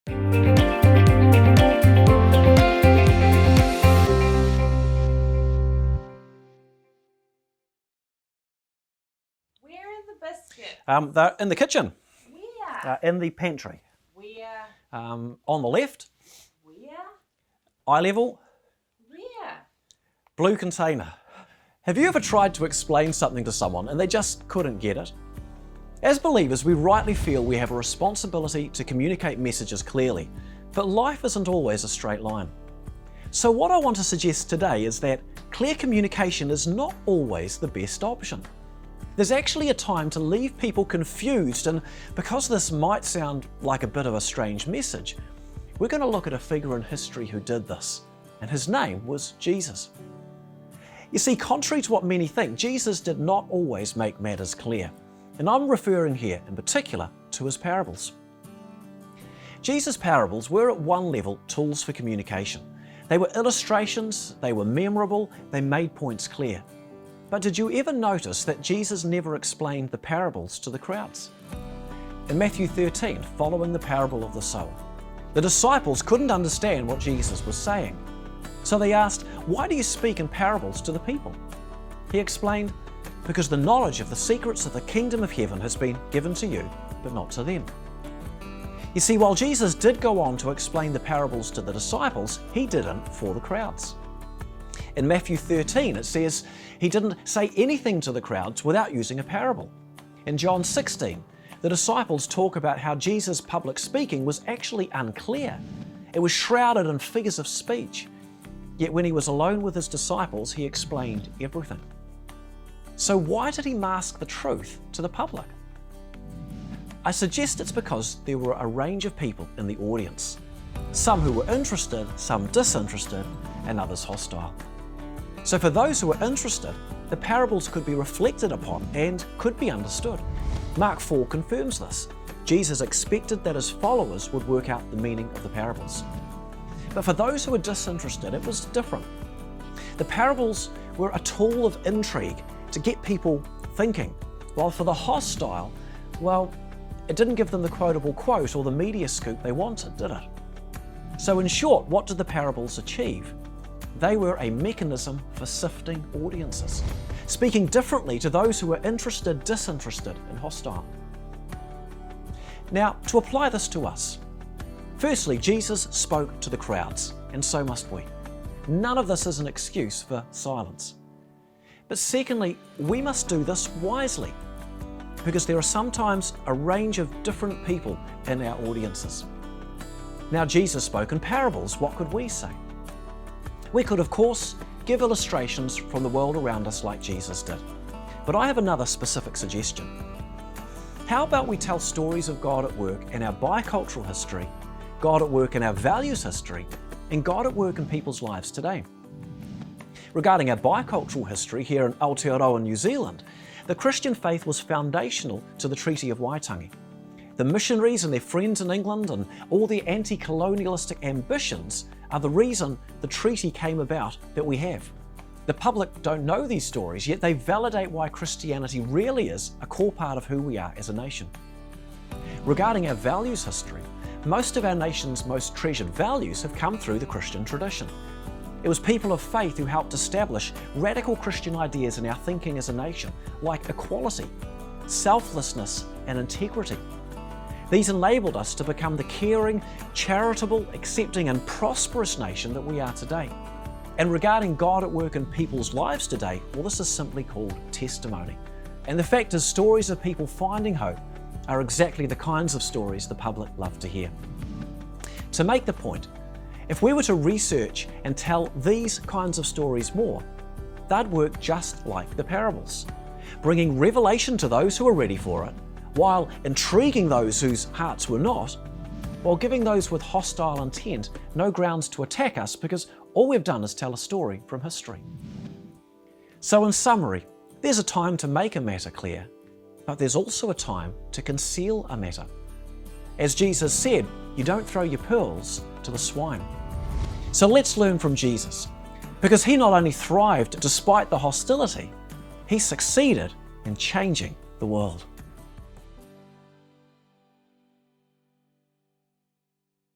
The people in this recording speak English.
Where are the biscuits? They're in the kitchen. Where? In the pantry. Where? On the left, Where? eye level, Where? blue container. Have you ever tried to explain something to someone and they just couldn't get it? As believers, we rightly feel we have a responsibility to communicate messages clearly, but life isn't always a straight line. So what I want to suggest today is that clear communication is not always the best option. There's actually a time to leave people confused, and because this might sound like a bit of a strange message, we're going to look at a figure in history who did this, and his name was Jesus. You see, contrary to what many think, Jesus did not always make matters clear, and I'm referring here in particular to his parables. Jesus' parables were at one level tools for communication. They were illustrations, they were memorable, they made points clear. But did you ever notice that Jesus never explained the parables to the crowds? In Matthew 13, following the parable of the sower, the disciples couldn't understand what Jesus was saying. So they asked, "Why do you speak in parables to the people?" He explained, "Because the knowledge of the secrets of the kingdom of heaven has been given to you, but not to them." You see, while Jesus did go on to explain the parables to the disciples, he didn't for the crowds. In Matthew 13, it says he didn't say anything to the crowds without using a parable. In John 16, the disciples talk about how Jesus' public speaking was actually unclear. It was shrouded in figures of speech. Yet when he was alone with his disciples, he explained everything. So why did he mask the truth to the public? I suggest it's because there were a range of people in the audience. Some who were interested, some disinterested, and others hostile. So for those who were interested, the parables could be reflected upon and could be understood. Mark 4 confirms this. Jesus expected that his followers would work out the meaning of the parables. But for those who were disinterested, it was different. The parables were a tool of intrigue to get people thinking, while for the hostile, well, it didn't give them the quotable quote or the media scoop they wanted, did it? So in short, what did the parables achieve? They were a mechanism for sifting audiences, speaking differently to those who were interested, disinterested, and hostile. Now, to apply this to us, firstly, Jesus spoke to the crowds, and so must we. None of this is an excuse for silence. But secondly, we must do this wisely, because there are sometimes a range of different people in our audiences. Now, Jesus spoke in parables. What could we say? We could, of course, give illustrations from the world around us like Jesus did. But I have another specific suggestion. How about we tell stories of God at work in our bicultural history, God at work in our values history, and God at work in people's lives today? Regarding our bicultural history here in Aotearoa, New Zealand, the Christian faith was foundational to the Treaty of Waitangi. The missionaries and their friends in England and all their anti-colonialistic ambitions are the reason the treaty came about that we have. The public don't know these stories, yet they validate why Christianity really is a core part of who we are as a nation. Regarding our values history, most of our nation's most treasured values have come through the Christian tradition. It was people of faith who helped establish radical Christian ideas in our thinking as a nation, like equality, selflessness, and integrity. These enabled us to become the caring, charitable, accepting, and prosperous nation that we are today. And regarding God at work in people's lives today, well, this is simply called testimony. And the fact is, stories of people finding hope are exactly the kinds of stories the public love to hear. To make the point, if we were to research and tell these kinds of stories more, they'd work just like the parables, bringing revelation to those who are ready for it, while intriguing those whose hearts were not, while giving those with hostile intent no grounds to attack us, because all we've done is tell a story from history. So in summary, there's a time to make a matter clear, but there's also a time to conceal a matter. As Jesus said, you don't throw your pearls to the swine. So let's learn from Jesus, because he not only thrived despite the hostility, he succeeded in changing the world.